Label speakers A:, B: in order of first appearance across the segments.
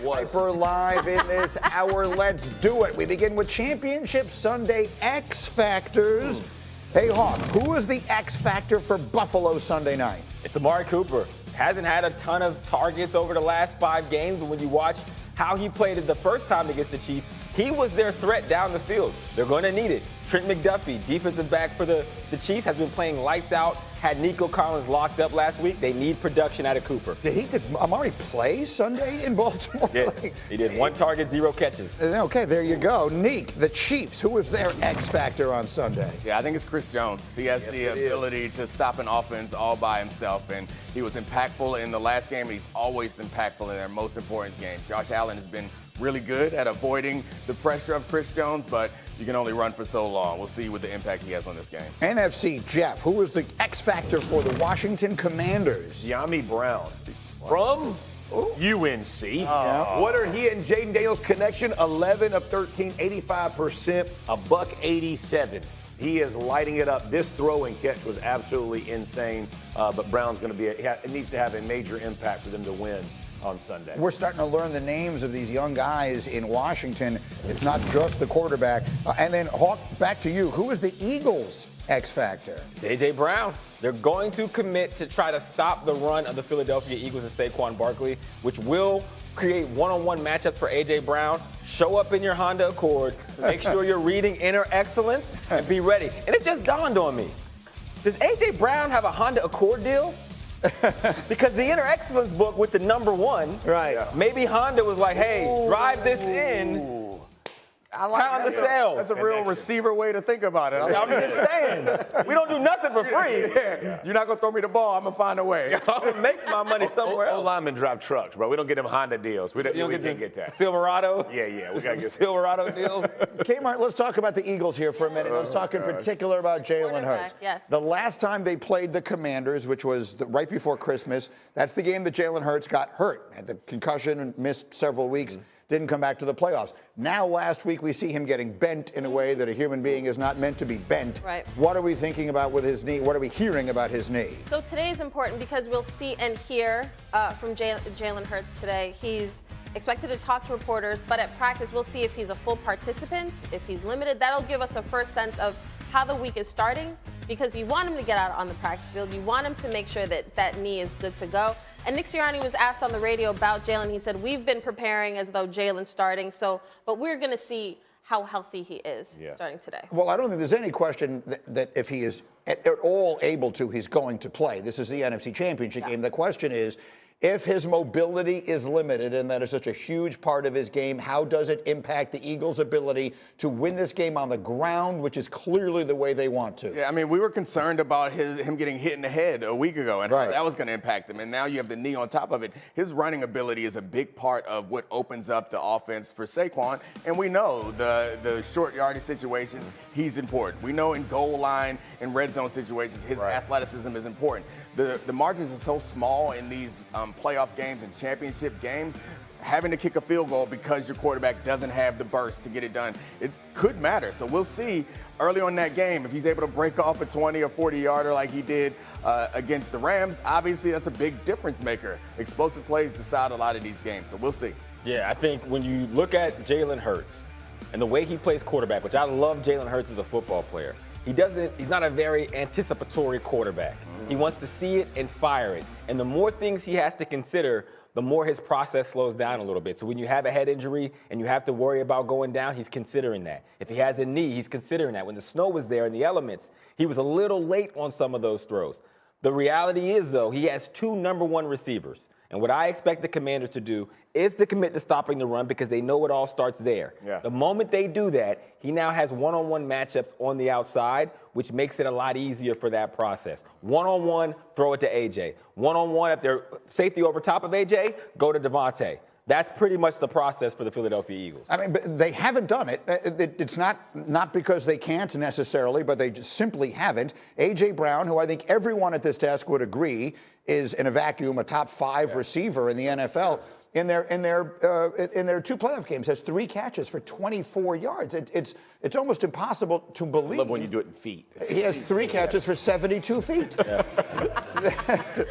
A: Hyper live in this hour. Let's do it. We begin with Championship Sunday X Factors. Hey, Hawk, who is the X Factor for Buffalo Sunday night?
B: It's Amari Cooper. Hasn't had a ton of targets over the last 5 games, but when you watch how he played it the first time against the Chiefs, he was their threat down the field. They're going to need it. Trent McDuffie, defensive back for the Chiefs, has been playing lights out. Had Nico Collins locked up last week. They need production out of Cooper.
A: Did Amari play Sunday in Baltimore?
B: Yeah, he did 1 target, 0 catches.
A: Okay, there you go. Neek, the Chiefs, who was their X Factor on Sunday?
C: Yeah, I think it's Chris Jones. He has the ability to stop an offense all by himself, and he was impactful in the last game. He's always impactful in their most important game. Josh Allen has been really good at avoiding the pressure of Chris Jones, but you can only run for so long. We'll see what the impact he has on this game.
A: NFC, Jeff, who was the X Factor for the Washington Commanders?
D: Yami Brown from UNC.
A: Yeah.
D: What are he and Jaden Daniels' connection? 11 of 13, 85%, $187. He is lighting it up. This throw and catch was absolutely insane, but Brown's going to be, it needs to have a major impact for them to win on Sunday.
A: We're starting to learn the names of these young guys in Washington. It's not just the quarterback. And then, Hawk, back to you. Who is the Eagles' X Factor?
B: It's A.J. Brown. They're going to commit to try to stop the run of the Philadelphia Eagles and Saquon Barkley, which will create one-on-one matchups for A.J. Brown. Show up in your Honda Accord. Make sure you're reading Inner Excellence and be ready. And it just dawned on me. Does A.J. Brown have a Honda Accord deal? Because the Inner Excellence book with the number 1,
A: right?
B: Maybe Honda was like, hey, drive this in.
C: I like
B: pound the sales.
C: That's a real receiver way to think about it.
B: I'm just saying. We don't do nothing for free.
C: You're not going to throw me the ball. I'm going to find a way.
B: I'm going to make my money somewhere else.
D: Linemen drive trucks, bro. We don't get them Honda deals. We don't get that.
B: Silverado?
D: Yeah. We got to get
B: Silverado deals.
A: Kmart, let's talk about the Eagles here for a minute. Let's talk in particular about Jalen Hurts.
E: Yes.
A: The last time they played the Commanders, which was right before Christmas, that's the game that Jalen Hurts got hurt. Had the concussion and missed several weeks. Didn't come back to the playoffs. Now, last week, we see him getting bent in a way that a human being is not meant to be bent.
E: Right.
A: What are we thinking about with his knee? What are we hearing about his knee?
E: So today is important because we'll see and hear from Jalen Hurts today. He's expected to talk to reporters, but at practice, we'll see if he's a full participant, if he's limited. That'll give us a first sense of how the week is starting, because you want him to get out on the practice field. You want him to make sure that that knee is good to go. And Nick Sirianni was asked on the radio about Jalen. He said, we've been preparing as though Jalen's starting, but we're going to see how healthy he is starting today.
A: Well, I don't think there's any question that if he is at all able to, he's going to play. This is the NFC Championship game. The question is, if his mobility is limited and that is such a huge part of his game, how does it impact the Eagles' ability to win this game on the ground, which is clearly the way they want to?
C: Yeah, I mean, we were concerned about him getting hit in the head a week ago and how that was going to impact him. And now you have the knee on top of it. His running ability is a big part of what opens up the offense for Saquon. And we know the short yardage situations, he's important. We know in goal line and red zone situations, his athleticism is important. The margins are so small in these playoff games and championship games. Having to kick a field goal because your quarterback doesn't have the burst to get it done, it could matter. So we'll see early on in that game if he's able to break off a 20 or 40-yarder like he did against the Rams. Obviously, that's a big difference maker. Explosive plays decide a lot of these games, so we'll see.
B: Yeah, I think when you look at Jalen Hurts and the way he plays quarterback, which I love Jalen Hurts as a football player, he's not a very anticipatory quarterback. He wants to see it and fire it. And the more things he has to consider, the more his process slows down a little bit. So when you have a head injury and you have to worry about going down, he's considering that. If he has a knee, he's considering that. When the snow was there and the elements, he was a little late on some of those throws. The reality is, though, he has 2 number 1 receivers. And what I expect the Commanders to do is to commit to stopping the run because they know it all starts there.
D: Yeah.
B: The moment they do that, he now has one-on-one matchups on the outside, which makes it a lot easier for that process. One-on-one, throw it to A.J. One-on-one, if they're safety over top of A.J., go to Devontae. That's pretty much the process for the Philadelphia Eagles.
A: I mean, but they haven't done it. It's not because they can't necessarily, but they just simply haven't. A.J. Brown, who I think everyone at this desk would agree is in a vacuum a top 5 receiver in the NFL. in their 2 playoff games has 3 catches for 24 yards. It's almost impossible to believe.
D: I love when you do it in feet.
A: He has 3 catches for 72 feet. Yeah.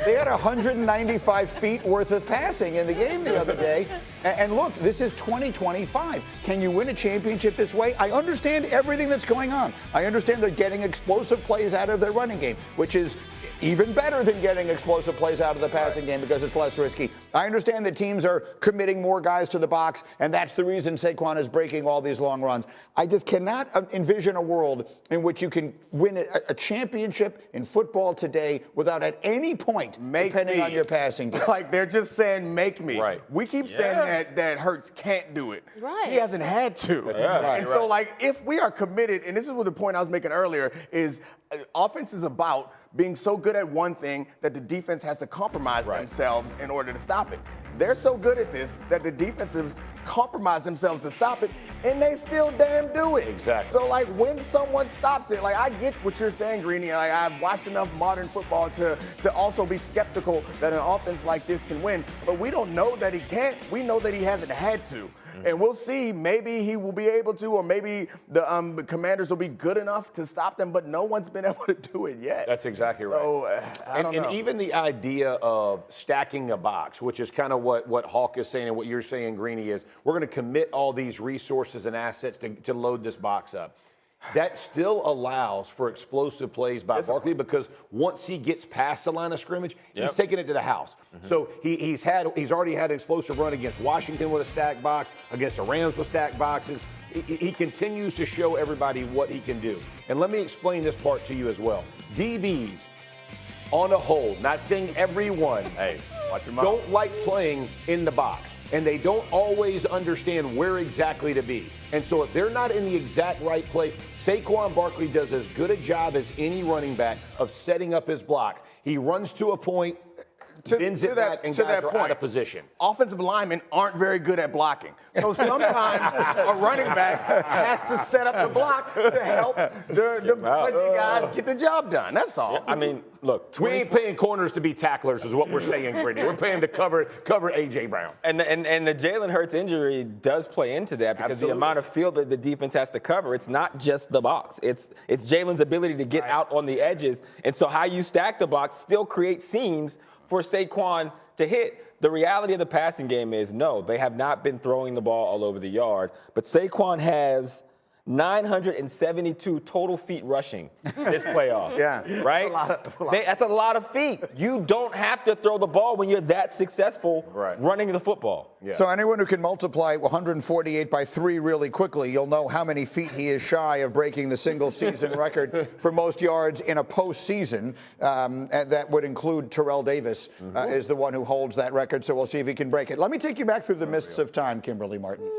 A: They had 195 feet worth of passing in the game the other day. And look, this is 2025. Can you win a championship this way? I understand everything that's going on. I understand they're getting explosive plays out of their running game, which is even better than getting explosive plays out of the passing game because it's less risky. I understand that teams are committing more guys to the box, and that's the reason Saquon is breaking all these long runs. I just cannot envision a world in which you can win a championship in football today without at any point depending on your passing game.
C: Like they're just saying, make me.
D: Right.
C: We keep saying that Hurts can't do it.
E: Right.
C: He hasn't had to. And so, like, if we are committed, and this is what the point I was making earlier, is offense is about being so good at one thing that the defense has to compromise themselves in order to stop it. They're so good at this that the defensive compromise themselves to stop it, and they still damn do it.
D: Exactly.
C: So, like, when someone stops it, like, I get what you're saying, Greeny. Like, I've watched enough modern football to also be skeptical that an offense like this can win. But we don't know that he can't. We know that he hasn't had to. And we'll see. Maybe he will be able to, or maybe the Commanders will be good enough to stop them, but no one's been able to do it yet.
D: That's exactly right.
C: So, I don't know.
D: And even the idea of stacking a box, which is kind of what Hawk is saying and what you're saying, Greeny, is we're going to commit all these resources and assets to load this box up. That still allows for explosive plays by Barkley because once he gets past the line of scrimmage, he's taking it to the house. So he's already had an explosive run against Washington with a stacked box, against the Rams with stacked boxes. He continues to show everybody what he can do. And let me explain this part to you as well. DBs, on a whole, not saying everyone,
C: watch your mouth,
D: don't like playing in the box. And they don't always understand where exactly to be. And so if they're not in the exact right place, Saquon Barkley does as good a job as any running back of setting up his blocks. He runs to a point, bends it back, and guys are out of position.
C: Offensive linemen aren't very good at blocking. So sometimes a running back has to set up the block to help the punchy guys get the job done. That's all.
B: I mean, look,
D: We ain't paying corners to be tacklers is what we're saying, Brittany. We're paying to cover A.J. Brown.
B: And the Jalen Hurts injury does play into that because the amount of field that the defense has to cover, it's not just the box. It's Jalen's ability to get out on the edges. And so how you stack the box still creates seams for Saquon to hit. The reality of the passing game is, no, they have not been throwing the ball all over the yard, but Saquon has 972 total feet rushing this playoff. Right? That's a lot of feet. You don't have to throw the ball when you're that successful running the football.
A: So anyone who can multiply 148 by 3 really quickly, you'll know how many feet he is shy of breaking the single-season record for most yards in a postseason. And that would include Terrell Davis is the one who holds that record. So we'll see if he can break it. Let me take you back through the mists of time, Kimberly Martin.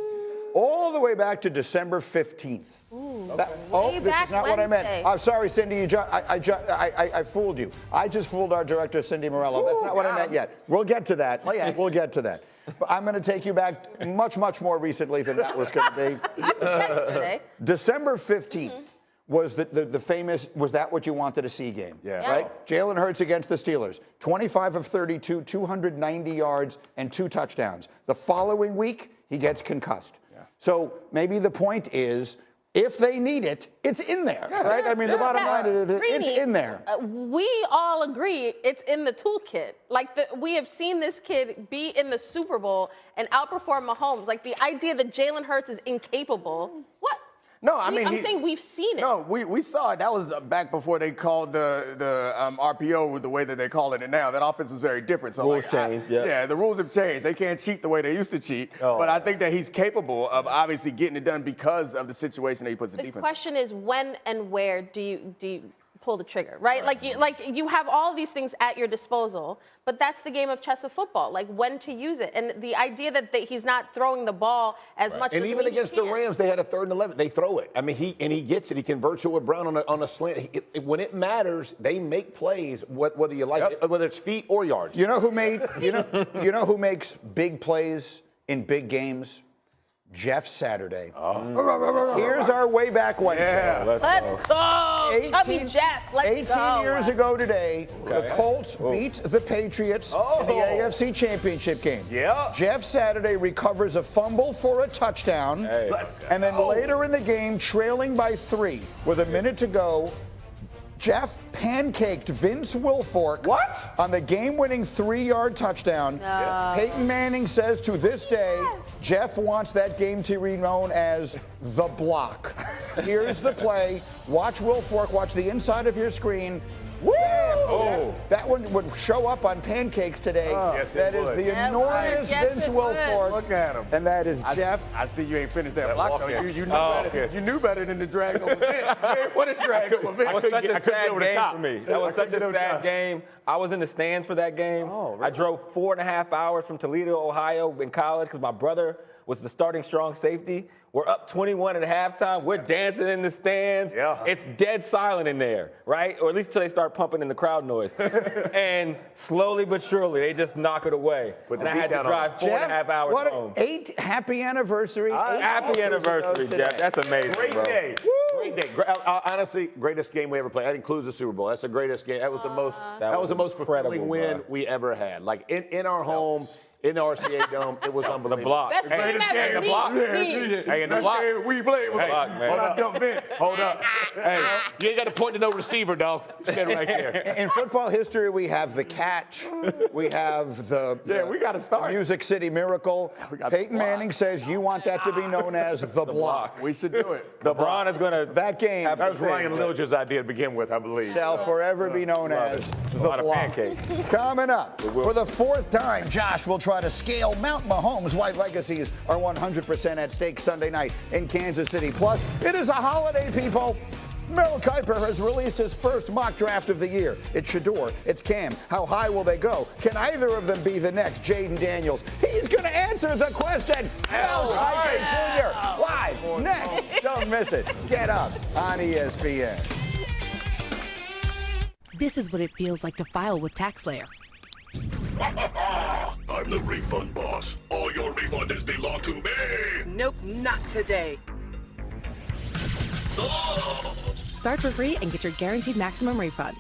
A: All the way back to December 15th. This is not what I meant. I'm sorry, Cindy. I fooled you. I just fooled our director, Cindy Morello. That's not what I meant yet. We'll get to that. We'll get to that. But I'm going to take you back much, much more recently than that was going to be. December 15th was the famous "Was That What You Wanted to See" game. Right? Jalen Hurts against the Steelers. 25 of 32, 290 yards, and 2 touchdowns. The following week, he gets concussed. So maybe the point is, if they need it, it's in there, right? I mean, the bottom line is it's in there.
E: We all agree it's in the toolkit. Like, we have seen this kid be in the Super Bowl and outperform Mahomes. Like, the idea that Jalen Hurts is incapable, what?
C: No, I'm
E: saying we've seen it.
C: No, we saw it. That was back before they called the RPO with the way that they call it now. That offense was very different. So
B: rules changed,
C: yeah, the rules have changed. They can't cheat the way they used to cheat. But I think that he's capable of obviously getting it done because of the situation that he puts the defense.
E: The question is, when and where do you pull the trigger, right? Like you have all these things at your disposal, but that's the game of chess of football. Like, when to use it, and the idea that he's not throwing the ball as much.
D: And
E: as
D: even against the Rams, they had a 3rd and 11. They throw it. I mean, he gets it. He converts it with Brown on a slant. When it matters, they make plays, whether you like it, whether it's feet or yards.
A: You know who makes big plays in big games? Jeff Saturday. Here's our way back Wednesday.
B: Let's
E: go. Chubby Jeff. Let's
A: 18 years ago today, the Colts beat the Patriots in the AFC Championship game.
D: Yeah.
A: Jeff Saturday recovers a fumble for a touchdown. And then later in the game, trailing by 3 with a minute to go, Jeff pancaked Vince Wilfork on the game-winning 3-yard touchdown. Peyton Manning says to this day, Jeff wants that game to be known as the block. Here's the play. Watch Wilfork. Watch the inside of your screen. Woo! That one would show up on Pancakes today.
D: Yes,
A: that is the enormous Vince Wilfork.
C: Look at him.
A: And that is Jeff.
C: I see you ain't finished that block, though. You knew better than to drag over Vince. What a drag over Vince.
B: That was such a sad game for me. That was such a sad
C: top.
B: game. I was in the stands for that game. I drove 4.5 hours from Toledo, Ohio in college because my brother was the starting strong safety. We're up 21 at halftime. We're dancing in the stands. It's dead silent in there, right? Or at least until they start pumping in the crowd noise. And slowly but surely, they just knock it away. And I had to drive 4.5 hours home.
A: Happy anniversary.
B: Happy anniversary, Jeff. That's amazing,
D: Great
B: bro.
D: day. Great day. Honestly, greatest game we ever played. That includes the Super Bowl. That's the greatest game. That was the most. That was the most fulfilling win we ever had. Like in our home. In the RCA Dome, it was unbelievable.
B: The block.
E: Best
C: Greatest game.
E: the block.
D: Hey, in the block.
C: We played with
B: block, man.
C: Hold on, dump Vince.
D: Hold up. Hey, you ain't got to point to no receiver, dog. Stand right there.
A: In football history, we have the catch. We have the
C: we got to start.
A: Music City Miracle. Peyton Manning says you want that to be known as the block.
C: We should do it.
B: LeBron is going to.
A: That game
D: That was Ryan Lilja's idea to begin with, I believe.
A: shall forever be known as the block. Coming up, for the 4th time, Josh will try to scale Mount Mahomes' white legacies are 100% at stake Sunday night in Kansas City. Plus, it is a holiday, people. Mel Kiper has released his first mock draft of the year. It's Shador, it's Cam. How high will they go? Can either of them be the next Jaden Daniels? He's going to answer the question. Mel Kiper Jr. live next. Don't miss it. Get up on ESPN.
F: This is what it feels like to file with TaxSlayer.
G: I'm the refund boss. All your refunds belong to me.
H: Nope, not today.
F: Start for free and get your guaranteed maximum refund.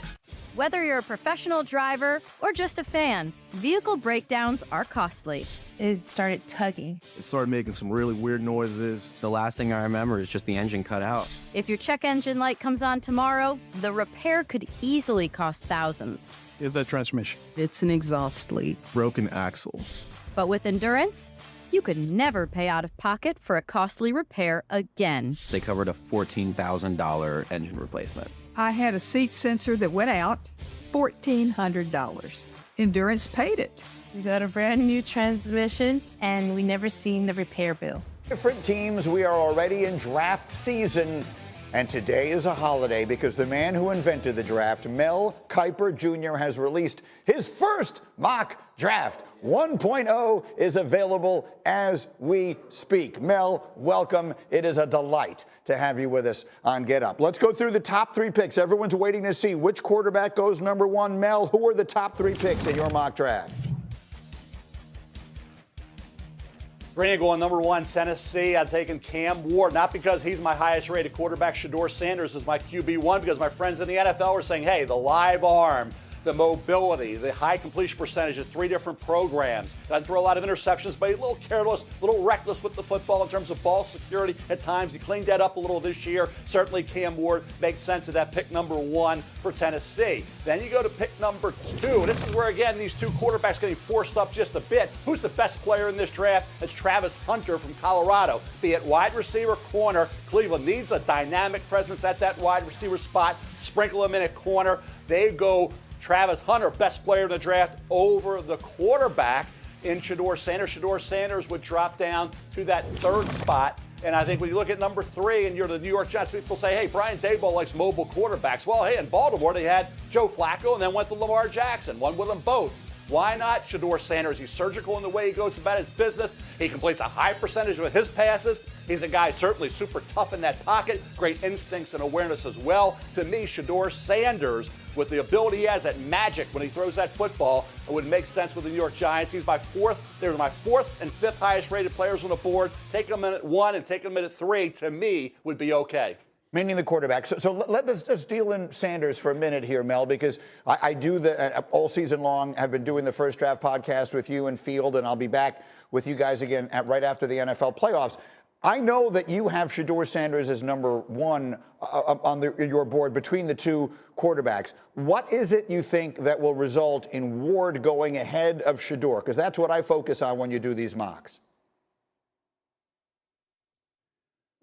I: Whether you're a professional driver or just a fan, vehicle breakdowns are costly.
J: It started tugging.
K: It started making some really weird noises.
L: The last thing I remember is just the engine cut out.
I: If your check engine light comes on tomorrow, the repair could easily cost thousands.
K: Is that transmission?
H: It's an exhaust leak.
K: Broken axle.
I: But with Endurance, you could never pay out of pocket for a costly repair again.
L: They covered a $14,000 engine replacement.
J: I had a seat sensor that went out, $1,400. Endurance paid it.
M: We got a brand new transmission, and we never seen the repair bill.
A: Different teams, we are already in draft season. And today is a holiday because the man who invented the draft, Mel Kiper Jr., has released his first mock draft. 1.0 is available as we speak. Mel, welcome. It is a delight to have you with us on Get Up. Let's go through the top 3 picks. Everyone's waiting to see which quarterback goes number 1. Mel, who are the top 3 picks in your mock draft?
N: Brandon going number 1, Tennessee. I'm taking Cam Ward, not because he's my highest rated quarterback. Shador Sanders is my QB1 because my friends in the NFL are saying, hey, the live arm, the mobility, the high completion percentage of 3 different programs. Doesn't throw a lot of interceptions, but he's a little careless, a little reckless with the football in terms of ball security at times. He cleaned that up a little this year. Certainly Cam Ward makes sense of that pick number 1 for Tennessee. Then you go to pick number 2. This is where, again, these 2 quarterbacks getting forced up just a bit. Who's the best player in this draft? It's Travis Hunter from Colorado. Be it wide receiver, corner, Cleveland needs a dynamic presence at that wide receiver spot. Sprinkle him in at corner. They go Travis Hunter, best player in the draft, over the quarterback in Shador Sanders. Shador Sanders would drop down to that 3rd spot. And I think when you look at number 3 and you're the New York Jets, people say, hey, Brian Daboll likes mobile quarterbacks. Well, hey, in Baltimore, they had Joe Flacco and then went to Lamar Jackson. Won with them both. Why not Shador Sanders? He's surgical in the way he goes about his business. He completes a high percentage of his passes. He's a guy certainly super tough in that pocket. Great instincts and awareness as well. To me, Shador Sanders with the ability he has, that magic when he throws that football, it would make sense with the New York Giants. They're my fourth and fifth highest rated players on the board. Taking them in at 1 and taking them in at 3, to me, would be okay.
A: Meaning the quarterback. So let's just deal in Sanders for a minute here, Mel, because I do all season long. Have been doing the First Draft podcast with you and Field, and I'll be back with you guys again right after the NFL playoffs. I know that you have Shedeur Sanders as number 1 on your board between the two quarterbacks. What is it you think that will result in Ward going ahead of Shedeur? Because that's what I focus on when you do these mocks.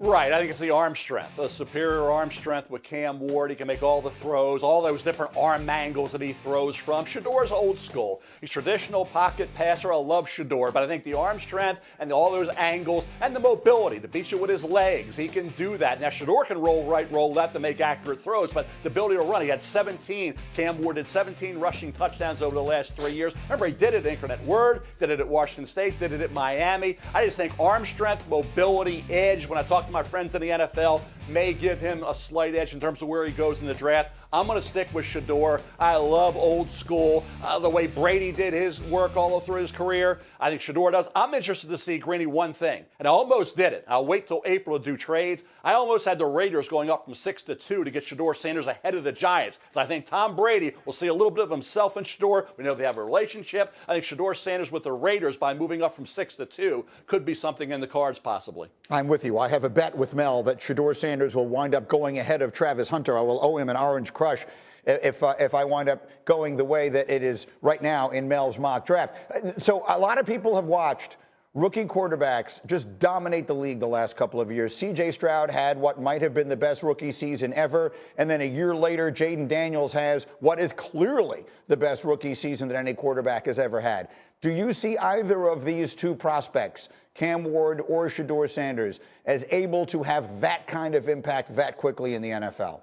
N: Right, I think it's the arm strength, the superior arm strength with Cam Ward. He can make all the throws, all those different arm angles that he throws from. Shedeur's old school. He's traditional pocket passer. I love Shedeur, but I think the arm strength and all those angles and the mobility to beat you with his legs, he can do that. Now, Shedeur can roll right, roll left to make accurate throws, but the ability to run, he had 17. Cam Ward did 17 rushing touchdowns over the last 3 years. Remember, he did it at Incarnate Word, did it at Washington State, did it at Miami. I just think arm strength, mobility, edge, when I talk to my friends in the NFL, may give him a slight edge in terms of where he goes in the draft. I'm going to stick with Shedeur. I love old school, the way Brady did his work all through his career. I think Shedeur does. I'm interested to see, Greeny, one thing, and I almost did it. I'll wait till April to do trades. I almost had the Raiders going up from 6-2 to get Shedeur Sanders ahead of the Giants. So I think Tom Brady will see a little bit of himself in Shedeur. We know they have a relationship. I think Shedeur Sanders with the Raiders, by moving up from 6-2, could be something in the cards possibly.
A: I'm with you. I have a bet with Mel that Shedeur Sanders will wind up going ahead of Travis Hunter. I will owe him an orange crush if I wind up going the way that it is right now in Mel's mock draft. So a lot of people have watched rookie quarterbacks just dominate the league the last couple of years. C.J. Stroud had what might have been the best rookie season ever, and then a year later, Jaden Daniels has what is clearly the best rookie season that any quarterback has ever had. Do you see either of these two prospects, Cam Ward or Shedeur Sanders, as able to have that kind of impact that quickly in the NFL?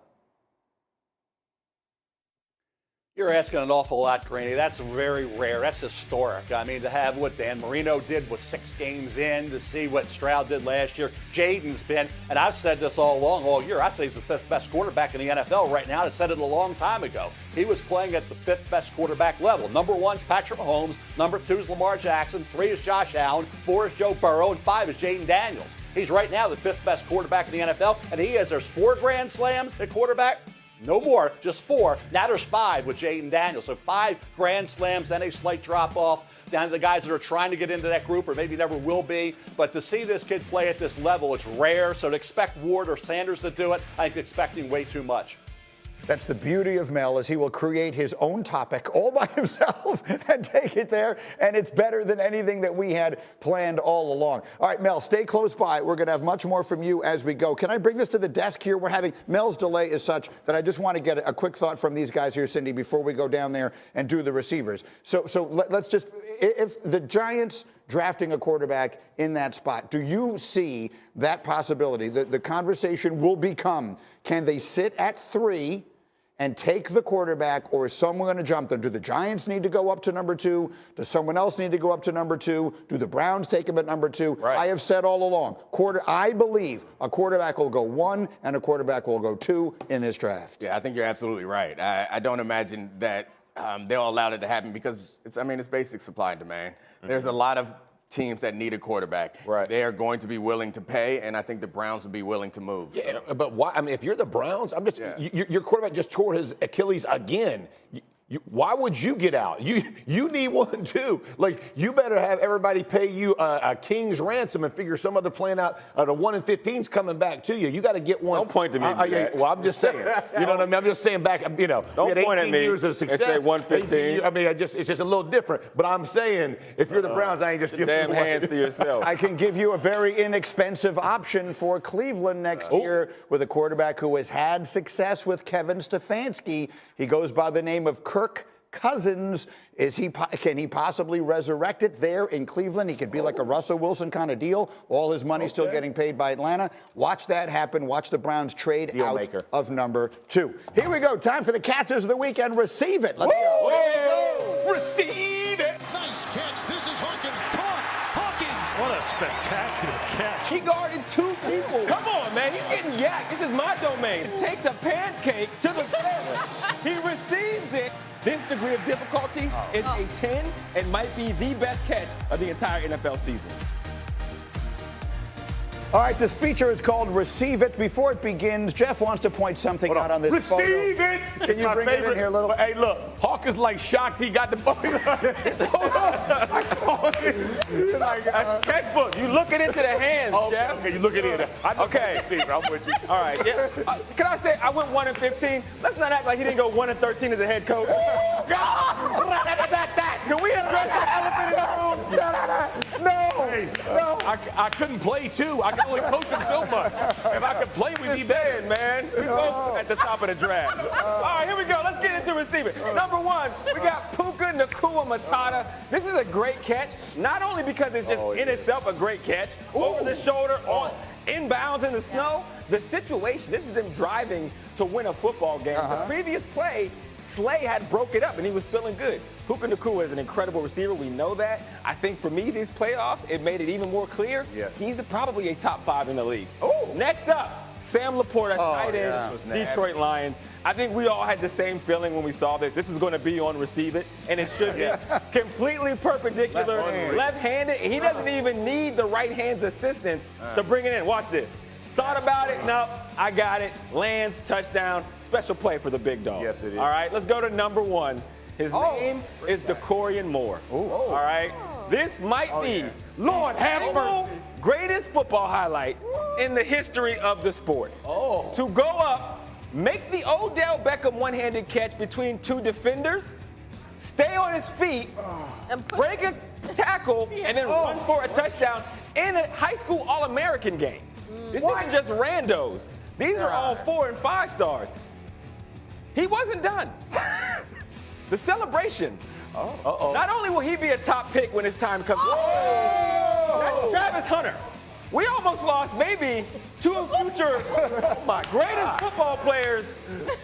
N: You're asking an awful lot, Greeny. That's very rare. That's historic. I mean, to have what Dan Marino did with 6 games in, to see what Stroud did last year. Jaden's been, and I've said this all along, all year, I'd say he's the 5th best quarterback in the NFL right now. I said it a long time ago. He was playing at the 5th best quarterback level. Number 1 is Patrick Mahomes. Number 2 is Lamar Jackson. 3 is Josh Allen. 4 is Joe Burrow. And 5 is Jaden Daniels. He's right now the 5th best quarterback in the NFL. And there's 4 grand slams at quarterback. No more, just 4. Now there's 5 with Jaden Daniels. So 5 grand slams, then a slight drop off down to the guys that are trying to get into that group or maybe never will be. But to see this kid play at this level, it's rare. So to expect Ward or Sanders to do it, I think expecting way too much.
A: That's the beauty of Mel, is he will create his own topic all by himself and take it there, and it's better than anything that we had planned all along. All right, Mel, stay close by. We're going to have much more from you as we go. Can I bring this to the desk here? Mel's delay is such that I just want to get a quick thought from these guys here, Cindy, before we go down there and do the receivers. So let's just, if the Giants drafting a quarterback in that spot, do you see that possibility? The conversation will become, can they sit at 3 and take the quarterback, or is someone going to jump them? Do the Giants need to go up to number 2? Does someone else need to go up to number 2? Do the Browns take him at number 2? Right. I have said all along, I believe a quarterback will go 1 and a quarterback will go 2 in this draft.
C: Yeah, I think you're absolutely right. I don't imagine that they'll allow it to happen because it's basic supply and demand. Mm-hmm. There's a lot of teams that need a quarterback. Right. They are going to be willing to pay, and I think the Browns will be willing to move.
D: Yeah, but why? I mean, if you're the Browns, your quarterback just tore his Achilles again. Why would you get out? You need one too. Like, you better have everybody pay you a king's ransom and figure some other plan out. The 1 in 15's coming back to you. You got to get one.
B: Don't point to me.
D: Well, I'm just saying. You know what I mean? I'm just saying back.
B: Don't
D: we had
B: point
D: 18
B: at me
D: years of success.
B: and say 115.
D: I mean, it's just a little different. But I'm saying, if you're the Browns, I ain't just giving
B: damn
D: you
B: hands to yourself.
A: I can give you a very inexpensive option for Cleveland next year with a quarterback who has had success with Kevin Stefanski. He goes by the name of Kirk Cousins. Can he possibly resurrect it there in Cleveland? He could be like a Russell Wilson kind of deal. All his money still getting paid by Atlanta. Watch that happen. Watch the Browns trade out of number 2. Here we go. Time for the catches of the weekend. Receive it. Let's go.
G: Receive it. Nice catch. This is Hawkins. Caught. Hawkins
O: What a spectacular catch.
B: He guarded 2 people. Come on, man. He's getting yacked. This is my domain. Takes a pancake to the face. He receives it. This degree of difficulty is a 10 and might be the best catch of the entire NFL season.
A: All right, this feature is called Receive It. Before it begins, Jeff wants to point something out on this photo.
D: Receive it!
A: Can you bring it in here a little?
D: But, hey, look, Hawk is like shocked he got the ball. Hold on. It's like,
B: Sketchbook. You looking into the hands, Jeff.
D: Okay, you look at it.
B: Okay.
D: I'm with you.
B: All right. Yeah. Can I say I went 1-15? Let's not act like he didn't go 1-13 as a head coach. Can we address the elephant in the room?
D: No. Hey, no. I couldn't play, too. I can only coach him so much. If I could play, we'd be better.
B: Man. We both at the top of the draft. All right, here we go. Let's get into receiver. Number 1, we got Puka Nacua Matata. This is a great catch, not only because it's just in itself a great catch, over the shoulder, on inbounds in the snow. The situation, this is them driving to win a football game. The previous play, Slay had broke it up, and he was feeling good. Puka Nacua is an incredible receiver. We know that. I think for me, these playoffs, it made it even more clear. Yeah. He's probably a top 5 in the league. Ooh. Next up, Sam Laporta, tight end, Detroit Lions. I think we all had the same feeling when we saw this. This is going to be on Receive It, and it should be. Completely perpendicular, left-handed. He doesn't even need the right hand's assistance to bring it in. Watch this. Thought about it. No, I got it. Lands, touchdown. Special play for the big dog.
D: Yes, it is.
B: All right, let's go to number 1. His name is DeCorian Moore. All right, this might be Lord have mercy, greatest football highlight in the history of the sport. To go up, make the Odell Beckham one-handed catch between 2 defenders, stay on his feet, break a tackle, and then run for a touchdown in a high school All-American game. This isn't just randos. These are all 4 and 5 stars. He wasn't done. The celebration. Not only will he be a top pick when his time comes. That's Travis Hunter. We almost lost maybe 2 future greatest football players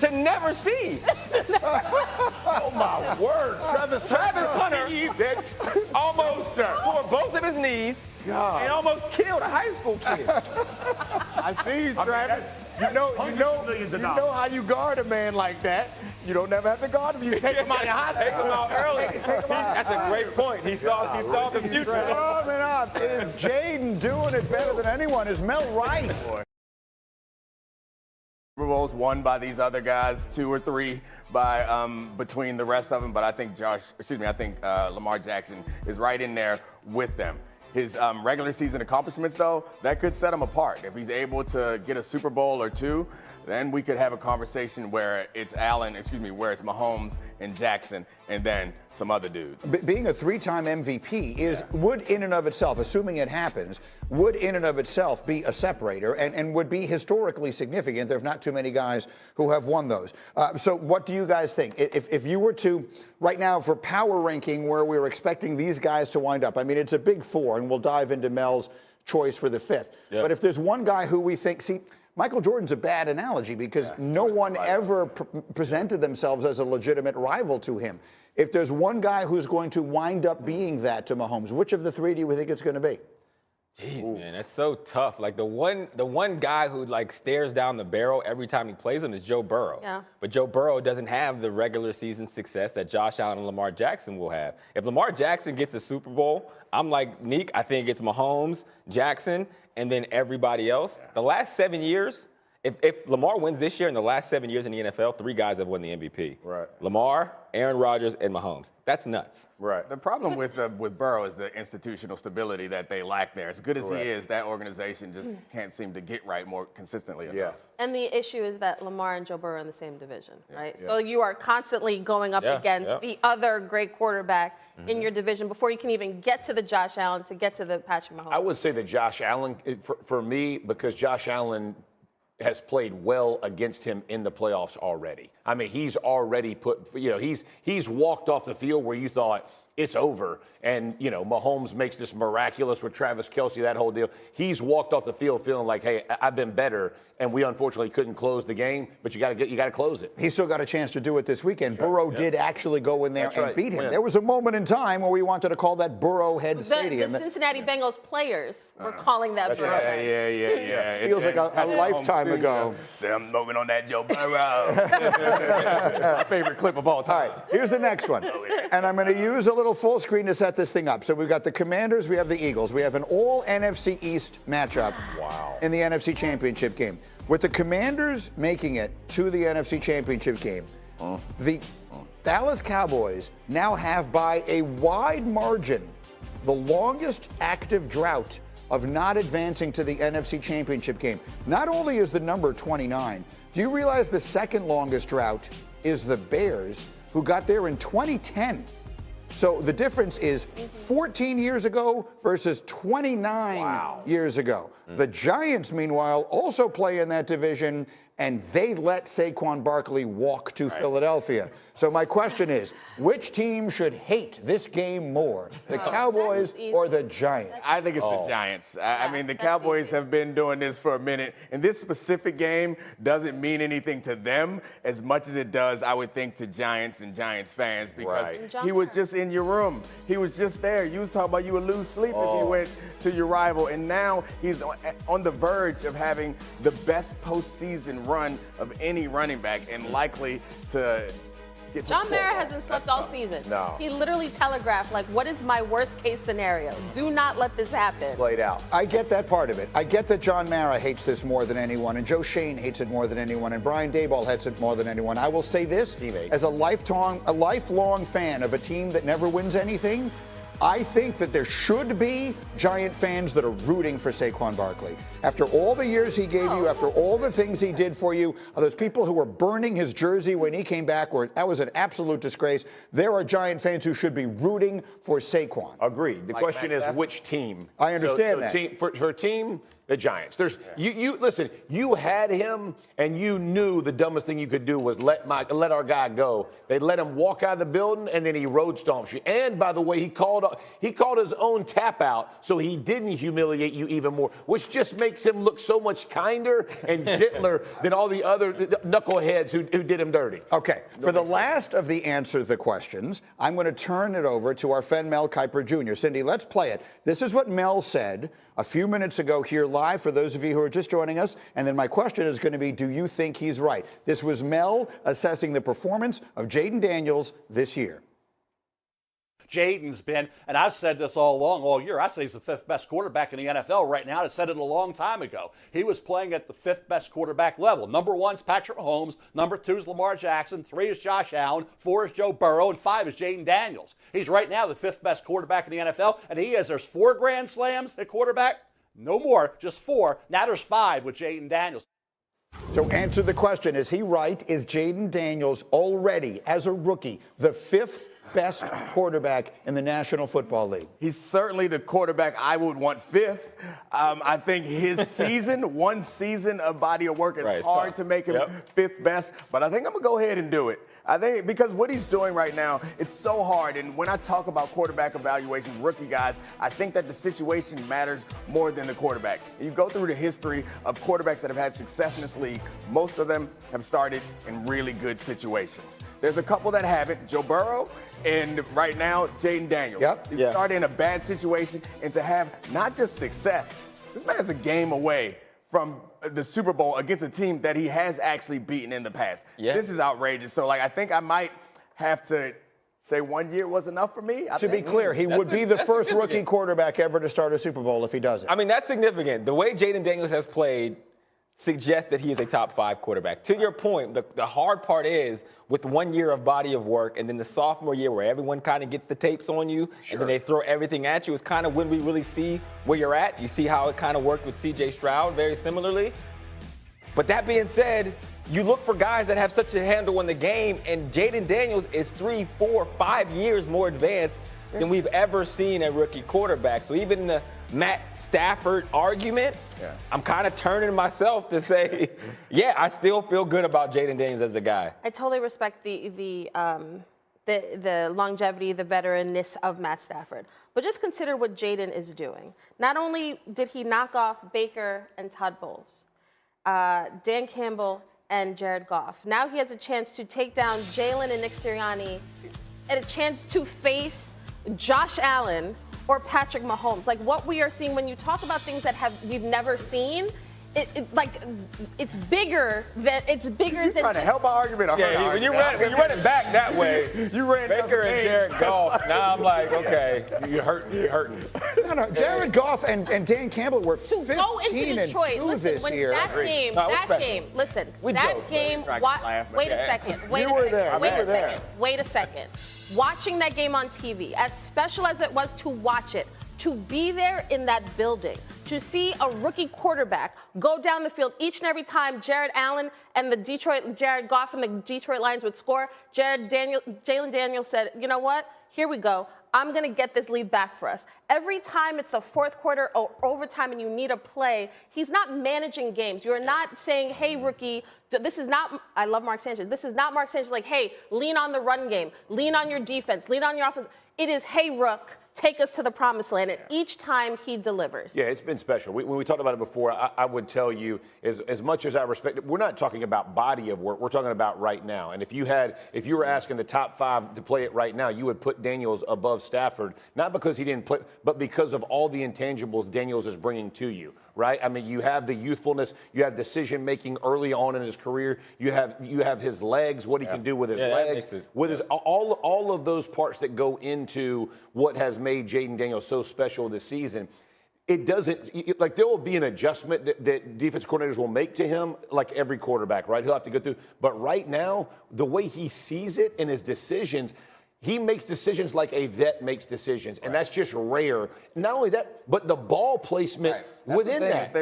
B: to never see.
D: Oh, my word.
B: Travis Hunter almost tore both of his knees and almost killed a high school kid.
C: I see you, Travis. You know how you guard a man like that. You don't never have to guard him. You take him out of the hospital.
B: Take him out early. That's a great point. He saw the future.
A: Coming up, is Jaden doing it better than anyone? Is Mel right?
C: Super Bowls won by these other guys, 2 or 3 by between the rest of them. But I think Lamar Jackson is right in there with them. His regular season accomplishments, though, that could set him apart. If he's able to get a Super Bowl or 2, then we could have a conversation where it's where it's Mahomes and Jackson and then some other dudes.
A: Being a 3-time MVP would in and of itself, assuming it happens, would in and of itself be a separator and would be historically significant. There's not too many guys who have won those. So what do you guys think? If you were to, right now for power ranking where we were expecting these guys to wind up, I mean, it's a big 4, and we'll dive into Mel's choice for the 5th. But if there's one guy who we think, Michael Jordan's a bad analogy because no one ever presented themselves as a legitimate rival to him. If there's one guy who's going to wind up being that to Mahomes, which of the 3 do you think it's going to be?
B: Jeez, man, that's so tough. Like the one guy who stares down the barrel every time he plays him is Joe Burrow. Yeah. But Joe Burrow doesn't have the regular season success that Josh Allen and Lamar Jackson will have. If Lamar Jackson gets a Super Bowl, I'm like Neek. I think it's Mahomes, Jackson, and then everybody else. Yeah. The last 7 years, if Lamar wins this year, in the last 7 years in the NFL, 3 guys have won the MVP.
D: Right.
B: Lamar, Aaron Rodgers, and Mahomes. That's nuts.
C: Right. The problem with Burrow is the institutional stability that they lack there. As good as he is, that organization just can't seem to get right more consistently enough.
E: And the issue is that Lamar and Joe Burrow are in the same division, right? So you are constantly going up against the other great quarterback in your division before you can even get to the Josh Allen, to get to the Patrick Mahomes.
D: I would say that Josh Allen, for me, because Josh Allen has played well against him in the playoffs already. I mean, he's already he's walked off the field where you thought it's over. And, you know, Mahomes makes this miraculous with Travis Kelce, that whole deal. He's walked off the field feeling like, hey, I've been better, and we unfortunately couldn't close the game, but you got to close it.
A: He's still got a chance to do it this weekend.
D: Sure.
A: Burrow
D: Yep.
A: did actually go in there
D: That's
A: and
D: right.
A: beat him.
D: Win.
A: There was a moment in time where we wanted to call that Burrowhead Stadium.
E: The Cincinnati Bengals players were calling that
A: That's
E: Burrowhead.
A: right.
C: Yeah.
A: It feels like a lifetime ago.
C: Say, I'm smoking on that Joe Burrow. My favorite clip of all time.
A: All right, here's the next one. And I'm going to use a little full screen to set this thing up. So we've got the Commanders, we have the Eagles. We have an all NFC East matchup in the NFC Championship game. With the Commanders making it to the NFC Championship game, the Dallas Cowboys now have by a wide margin the longest active drought of not advancing to the NFC Championship game. Not only is the number 29, do you realize the second longest drought is the Bears, who got there in 2010? So the difference is 14 years ago versus 29 years ago. The Giants, meanwhile, also play in that division, and they let Saquon Barkley walk to Philadelphia. So my question is, which team should hate this game more, the Cowboys or the Giants?
C: I think it's the Giants. I mean, the Cowboys have been doing this for a minute, and this specific game doesn't mean anything to them as much as it does, I would think, to Giants and Giants fans, because he was just in your room. He was just there. You was talking about you would lose sleep if you went to your rival, and now he's on the verge of having the best postseason run of any running back, and likely to get to
E: John Mara hasn't slept all season.
D: No.
E: He literally telegraphed, like, what is my worst case scenario? Do not let this happen.
D: Played out.
A: I get that part of it. I get that John Mara hates this more than anyone, and Joe Shane hates it more than anyone, and Brian Daboll hates it more than anyone. I will say this, as a lifelong fan of a team that never wins anything, I think that there should be Giant fans that are rooting for Saquon Barkley. After all the years he gave you, after all the things he did for you, those people who were burning his jersey when he came back, that was an absolute disgrace. There are Giant fans who should be rooting for Saquon.
D: Agreed. The question is which team.
A: I understand that.
D: For a team, the Giants. You listen. You had him, and you knew the dumbest thing you could do was let our guy go. They let him walk out of the building, and then he road stomps you. And by the way, he called his own tap out, so he didn't humiliate you even more, which just makes him look so much kinder and gentler than all the other knuckleheads who did him dirty.
A: Okay, for the last of the answer the questions, I'm going to turn it over to our friend Mel Kiper Jr. Cindy, let's play it. This is what Mel said a few minutes ago here live for those of you who are just joining us. And then my question is going to be, do you think he's right? This was Mel assessing the performance of Jayden Daniels this year.
N: Jayden's been, and I've said this all along, all year, I say he's the fifth best quarterback in the NFL right now. I said it a long time ago. He was playing at the fifth best quarterback level. Number 1 is Patrick Mahomes. Number 2 is Lamar Jackson. 3 is Josh Allen. 4 is Joe Burrow. And 5 is Jayden Daniels. He's right now the fifth best quarterback in the NFL. And there's 4 grand slams at quarterback. No more, just 4. Now there's 5 with Jayden Daniels.
A: So answer the question, is he right? Is Jayden Daniels already, as a rookie, the fifth best quarterback in the National Football League?
C: He's certainly the quarterback I would want fifth. I think his season, one season of body of work, is hard to make him fifth best, but I think I'm going to go ahead and do it. I think because what he's doing right now, it's so hard. And when I talk about quarterback evaluations, rookie guys, I think that the situation matters more than the quarterback. You go through the history of quarterbacks that have had success in this league, most of them have started in really good situations. There's a couple that haven't, Joe Burrow, and right now, Jayden Daniels. He started in a bad situation, and to have not just success, this man's a game away from the Super Bowl against a team that he has actually beaten in the past. This is outrageous. So, I think I might have to say 1 year was enough for me.
A: To be clear, he would be the first rookie quarterback ever to start a Super Bowl if he does it.
B: I mean, that's significant. The way Jayden Daniels has played suggests that he is a top 5 quarterback. To your point, the hard part is with 1 year of body of work and then the sophomore year where everyone kind of gets the tapes on you and then they throw everything at you is kind of when we really see where you're at. You see how it kind of worked with C.J. Stroud very similarly. But that being said, you look for guys that have such a handle on the game, and Jayden Daniels is 3, 4, 5 years more advanced than we've ever seen a rookie quarterback. So even the Matt Stafford argument, I'm kind of turning myself to say, I still feel good about Jayden Daniels as a guy.
E: I totally respect the the longevity, the veteranness of Matt Stafford. But just consider what Jaden is doing. Not only did he knock off Baker and Todd Bowles, Dan Campbell and Jared Goff. Now he has a chance to take down Jalen and Nick Sirianni and a chance to face Josh Allen or Patrick Mahomes. Like what we are seeing when you talk about things that we've never seen, it's bigger than
C: You're trying to help my argument.
B: When you run it back that way,
C: you ran
B: Baker and Jared Goff. Now I'm like, okay, you're hurting.
A: No, Jared Goff and Dan Campbell were 15
E: go into Detroit.
A: and 2 this
E: when
A: year.
E: That game, wait a second. Watching that game on TV, as special as it was to watch it, to be there in that building, to see a rookie quarterback go down the field each and every time Jared Goff and the Detroit Lions would score, Jalen Daniels said, you know what, here we go. I'm going to get this lead back for us. Every time it's the fourth quarter or overtime and you need a play, he's not managing games. You're not saying, hey, rookie, this is not, I love Mark Sanchez. This is not Mark Sanchez like, hey, lean on the run game, lean on your defense, lean on your offense. It is, hey, Rook, take us to the promised land, and each time he delivers.
D: Yeah, it's been special. When we talked about it before, I would tell you, as much as I respect it, we're not talking about body of work. We're talking about right now. And if you were asking the top 5 to play it right now, you would put Daniels above Stafford, not because he didn't play, but because of all the intangibles Daniels is bringing to you. Right? I mean, you have the youthfulness, you have decision making early on in his career, you have his legs, what he can do with his legs, with his all of those parts that go into what has made Jaden Daniels so special this season. It doesn't, like, there will be an adjustment that defense coordinators will make to him, like every quarterback, right? He'll have to go through. But right now, the way he sees it and his decisions, he makes decisions like a vet makes decisions, and that's just rare. Not only that, but the ball placement within that.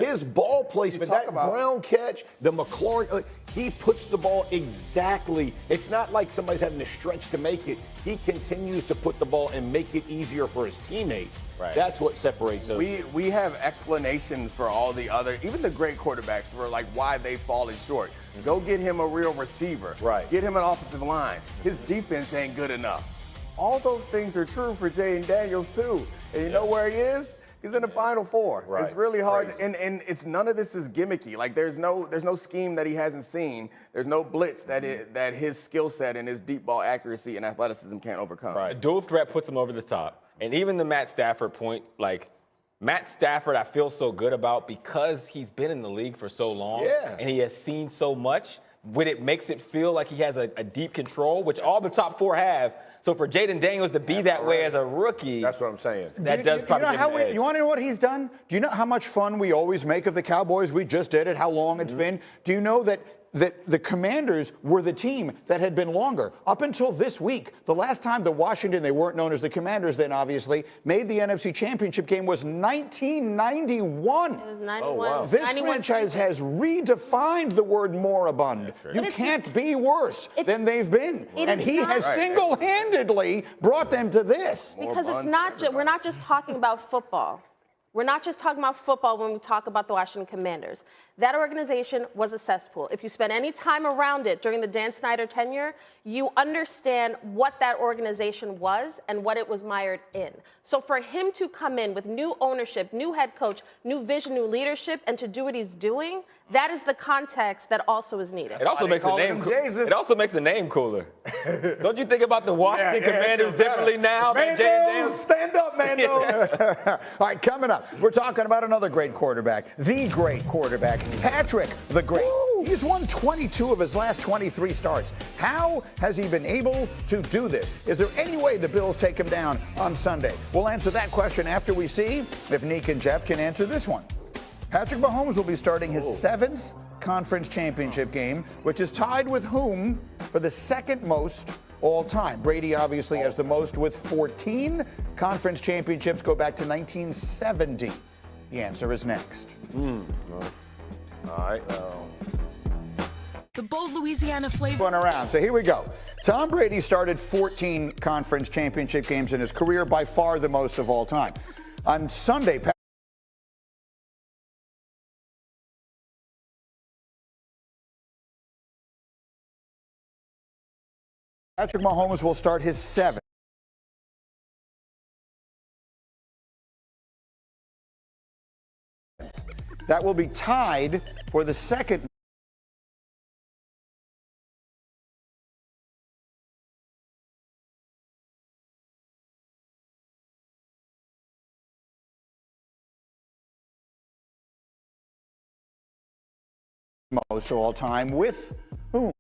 D: His ball placement, that Brown catch, the McLaurin, he puts the ball exactly. It's not like somebody's having to stretch to make it. He continues to put the ball and make it easier for his teammates. Right. That's what separates us.
C: We have explanations for all the other, even the great quarterbacks, for like why they've fallen short. Go get him a real receiver.
D: Right.
C: Get him an offensive line. His defense ain't good enough. All those things are true for Jaden Daniels too. And you know where he is? He's in the Final Four.
D: Right.
C: It's really hard, and it's none of this is gimmicky. Like there's no scheme that he hasn't seen. There's no blitz that his skill set and his deep ball accuracy and athleticism can't overcome.
B: Right. Dual threat puts him over the top. And even the Matt Stafford point, like Matt Stafford, I feel so good about because he's been in the league for so long and he has seen so much. It makes it feel like he has a deep control, which all the top 4 have. So for Jaden Daniels to be that way as a rookie,
D: that's what I'm saying.
A: You want to know what he's done? Do you know how much fun we always make of the Cowboys? We just did it. How long it's been? Do you know that the Commanders were the team that had been longer up until this week? The last time the Washington, they weren't known as the Commanders then, obviously, made the NFC Championship game was 1991.
E: It was 91.
A: Oh, wow. This franchise has redefined the word moribund. You can't be worse than they've been. And he has single-handedly brought them to this.
E: Because we're not just talking about football. We're not just talking about football when we talk about the Washington Commanders. That organization was a cesspool. If you spent any time around it during the Dan Snyder tenure, you understand what that organization was and what it was mired in. So for him to come in with new ownership, new head coach, new vision, new leadership, and to do what he's doing, that is the context that also is needed.
B: It also makes the name It also makes the name cooler. Don't you think about the Washington Commanders differently now?
C: Mandos, stand up, Mandos.
A: All right, coming up, we're talking about another great quarterback, the great quarterback, Patrick the Great. He's won 22 of his last 23 starts. How has he been able to do this? Is there any way the Bills take him down on Sunday? We'll answer that question after we see if Nick and Jeff can answer this one. Patrick Mahomes will be starting his 7th conference championship game, which is tied with whom for the second most all time? Brady obviously has the most with 14. Conference championships go back to 1970. The answer is next.
D: All right.
F: The bold Louisiana flavor.
A: Going around. So here we go. Tom Brady started 14 conference championship games in his career, by far the most of all time. On Sunday, Patrick Mahomes will start his 7th. That will be tied for the second. Most all time with whom?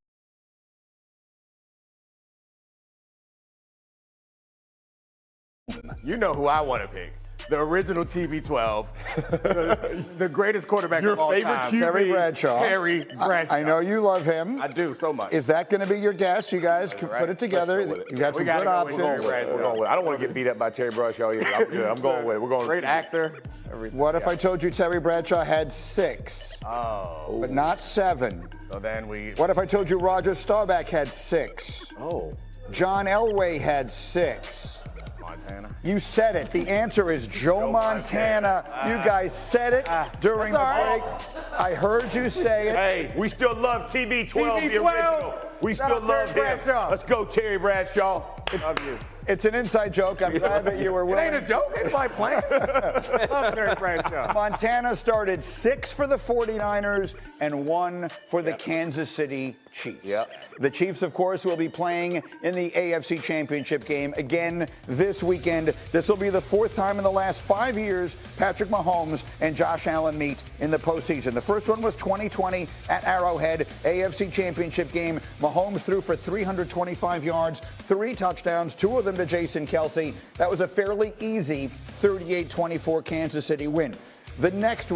C: You know who I want to pick. The original TB12, the greatest quarterback
D: Your
C: of all
D: favorite
C: time.
D: QB.
A: Terry Bradshaw.
C: Terry Bradshaw.
A: I know you love him.
C: I do so much.
A: Is that going to be your guess? You guys can put it together. You've got some good options.
D: We're going with it. I don't want to get beat up by Terry Bradshaw either. I'm good. I'm going with it. We're going.
C: Great actor. Everything.
A: What if I told you Terry Bradshaw had 6, but not 7?
C: So then we.
A: What if I told you Roger Staubach had 6?
D: Oh.
A: John Elway had 6.
C: Montana.
A: You said it. The answer is Joe Montana. You guys said it during the break. I heard you say it.
D: Hey, we still love TB12, the original. We still love him.
C: Bradshaw.
D: Let's go, Terry Bradshaw.
C: Love you.
A: It's an inside joke. I'm glad that you were willing.
C: It ain't a joke. Anybody playing? Love Terry Bradshaw.
A: Montana started 6 for the 49ers and 1 for the Kansas City Chiefs. The Chiefs, of course, will be playing in the AFC Championship game again this weekend. This will be the 4th time in the last 5 years Patrick Mahomes and Josh Allen meet in the postseason. The first one was 2020 at Arrowhead, AFC Championship game. Mahomes threw for 325 yards, 3 touchdowns, 2 of them to Jason Kelsey. That was a fairly easy 38-24 Kansas City win. The next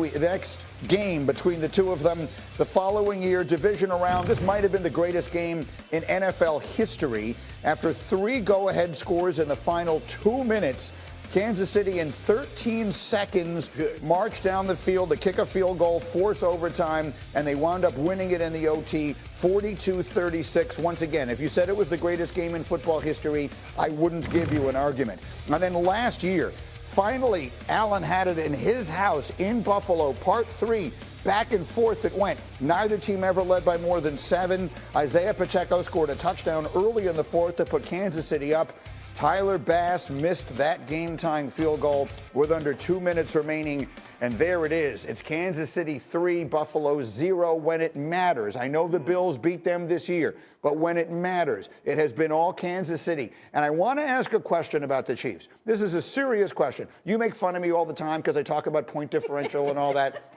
A: game between the two of them, the following year, divisional round, this might have been the greatest game in NFL history. After 3 go-ahead scores in the final 2 minutes, Kansas City in 13 seconds marched down the field to kick a field goal, force overtime, and they wound up winning it in the OT 42-36. Once again, if you said it was the greatest game in football history, I wouldn't give you an argument. And then last year, finally, Allen had it in his house in Buffalo, part 3. Back and forth it went. Neither team ever led by more than 7. Isaiah Pacheco scored a touchdown early in the 4th to put Kansas City up. Tyler Bass missed that game-tying field goal with under 2 minutes remaining. And there it is. It's Kansas City 3, Buffalo 0 when it matters. I know the Bills beat them this year, but when it matters, it has been all Kansas City. And I want to ask a question about the Chiefs. This is a serious question. You make fun of me all the time because I talk about point differential and all that.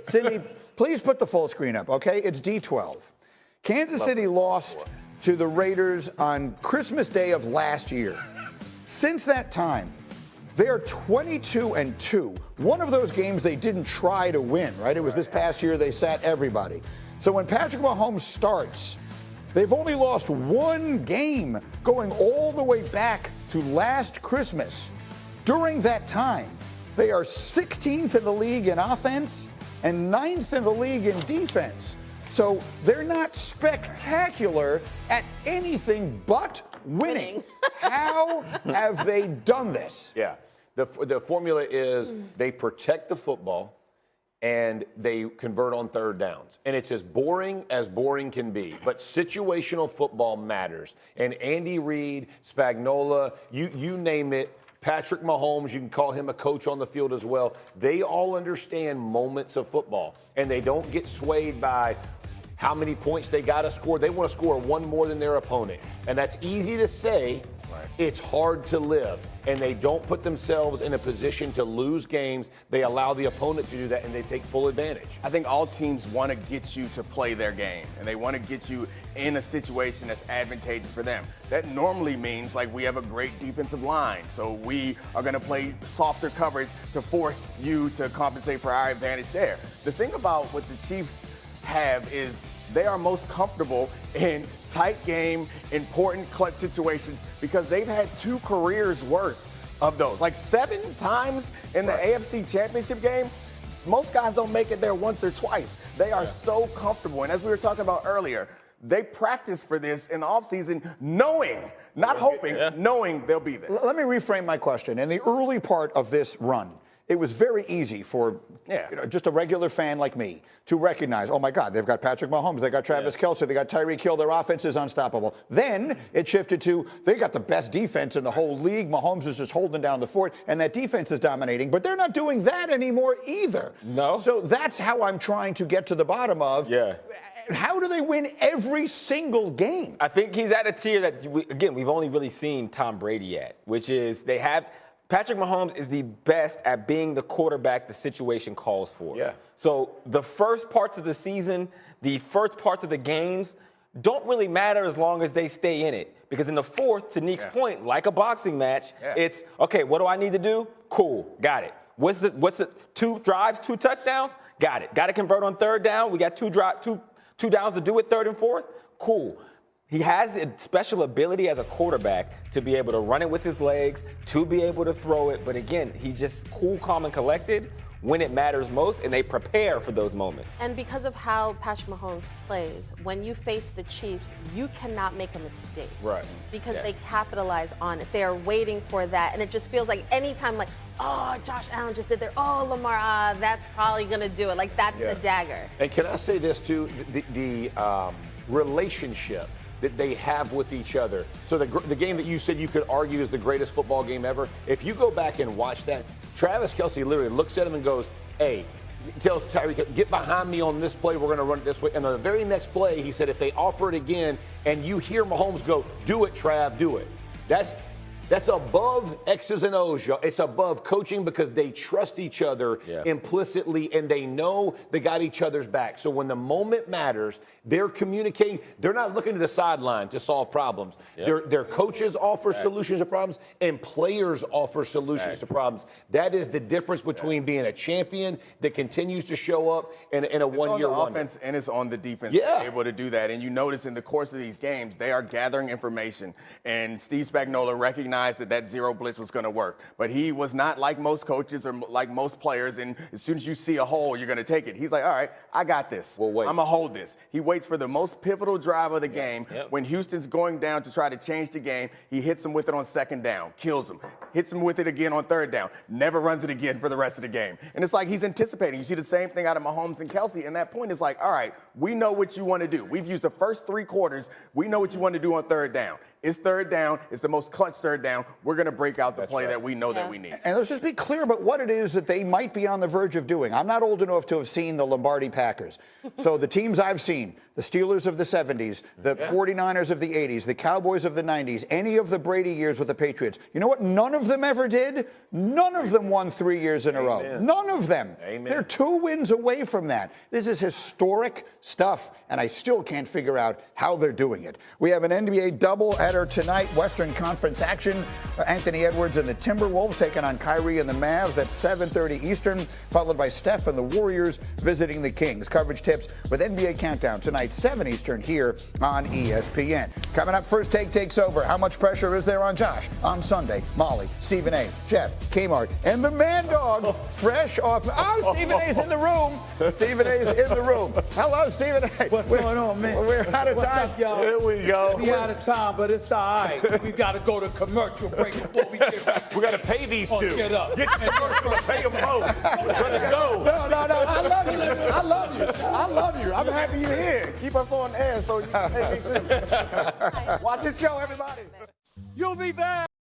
A: Cindy, please put the full screen up, okay? It's D12. Kansas City lost to the Raiders on Christmas Day of last year. Since that time, they're 22-2. One of those games they didn't try to win, right? It was this past year they sat everybody. So when Patrick Mahomes starts, they've only lost 1 game going all the way back to last Christmas. During that time, they are 16th in the league in offense and 9th in the league in defense. So they're not spectacular at anything but winning. How have they done this?
D: Yeah. The formula is they protect the football and they convert on 3rd downs. And it's as boring can be. But situational football matters. And Andy Reid, Spagnuolo, you name it, Patrick Mahomes, you can call him a coach on the field as well. They all understand moments of football. And they don't get swayed by how many points they got to score. They want to score 1 more than their opponent. And that's easy to say. Right. It's hard to live. And they don't put themselves in a position to lose games. They allow the opponent to do that, and they take full advantage.
C: I think all teams want to get you to play their game, and they want to get you in a situation that's advantageous for them. That normally means, like, we have a great defensive line, so we are going to play softer coverage to force you to compensate for our advantage there. The thing about what the Chiefs have is they are most comfortable in tight game, important clutch situations because they've had 2 careers worth of those. Like 7 times in the AFC Championship game, most guys don't make it there once or twice. They are so comfortable. And as we were talking about earlier, they practice for this in the offseason knowing, not hoping, knowing they'll be there.
A: Let me reframe my question. In the early part of this run, it was very easy for just a regular fan like me to recognize, oh my God, they've got Patrick Mahomes, they got Travis Kelce, they got Tyreek Hill, their offense is unstoppable. Then it shifted to, they got the best defense in the whole league. Mahomes is just holding down the fort, and that defense is dominating. But they're not doing that anymore either.
B: No.
A: So that's how I'm trying to get to the bottom of. How do they win every single game?
B: I think he's at a tier that, we've only really seen Tom Brady at, which is Patrick Mahomes is the best at being the quarterback the situation calls for.
D: Yeah.
B: So the first parts of the season, the first parts of the games don't really matter as long as they stay in it. Because in the fourth, to Nick's point, like a boxing match, it's, okay, what do I need to do? Cool, got it. What's the 2 drives, 2 touchdowns? Got it. Got to convert on third down. We got two downs to do it, third and fourth? Cool. He has a special ability as a quarterback to be able to run it with his legs, to be able to throw it. But again, he's just cool, calm, and collected when it matters most, and they prepare for those moments.
E: And because of how Patrick Mahomes plays, when you face the Chiefs, you cannot make a mistake.
B: Right.
E: Because they capitalize on it. They are waiting for that. And it just feels like anytime, like, oh, Josh Allen just did there. Oh, Lamar, that's probably going to do it. Like, that's the dagger.
D: And can I say this, too? The relationship that they have with each other. So the game that you said you could argue is the greatest football game ever, if you go back and watch that, Travis Kelce literally looks at him and goes, hey, tells Tyreek, get behind me on this play, we're going to run it this way. And on the very next play, he said, if they offer it again, and you hear Mahomes go, do it, Trav, do it. That's above X's and O's, y'all. It's above coaching because they trust each other implicitly and they know they got each other's back. So when the moment matters, they're communicating. They're not looking to the sideline to solve problems. Their coaches offer solutions to problems and players offer solutions to problems. That is the difference between being a champion that continues to show up and a one-year wonder.
C: It's on the offense and it's on the defense. They're able to do that. And you notice in the course of these games, they are gathering information. And Steve Spagnuolo recognized that zero blitz was going to work. But he was not like most coaches or like most players, and as soon as you see a hole, you're going to take it. He's like, all right, I got this. I'm going to hold this. He waits for the most pivotal drive of the game. When Houston's going down to try to change the game, he hits him with it on second down, kills him, hits him with it again on third down, never runs it again for the rest of the game. And it's like he's anticipating. You see the same thing out of Mahomes and Kelce, and that point is like, all right, we know what you want to do. We've used the first 3 quarters. We know what you want to do on third down. It's third down. It's the most clutch third down. We're going to break out the play that we know that we need.
A: And let's just be clear about what it is that they might be on the verge of doing. I'm not old enough to have seen the Lombardi Packers. So the teams I've seen, the Steelers of the 70s, the 49ers of the 80s, the Cowboys of the 90s, any of the Brady years with the Patriots, you know what none of them ever did? None of them won 3 years in a row. None of them. They're 2 wins away from that. This is historic stuff, and I still can't figure out how they're doing it. We have an NBA doubleheader tonight, Western Conference action. Anthony Edwards and the Timberwolves taking on Kyrie and the Mavs. That's 7:30 Eastern, followed by Steph and the Warriors visiting the Kings. Coverage tips with NBA Countdown tonight, 7 Eastern here on ESPN. Coming up, First Take takes over. How much pressure is there on Josh on Sunday? Molly, Stephen A, Jeff, Kmart, and the Man Dog fresh off. Oh, Stephen A's in the room. Stephen A's in the room. Hello, Stephen A.
P: What's going on, man?
A: We're out of time.
P: Up, y'all?
D: Here we go.
P: We're out of time, but it's all right. We got to go to commercial break before we get back.
D: We got to pay these two.
P: Get up.
D: Get commercial and pay them both. Let's go.
P: No. I love you. I love you. I love you. I'm happy you're here. Keep us on air so you can pay me too. Watch this show, everybody. You'll be back.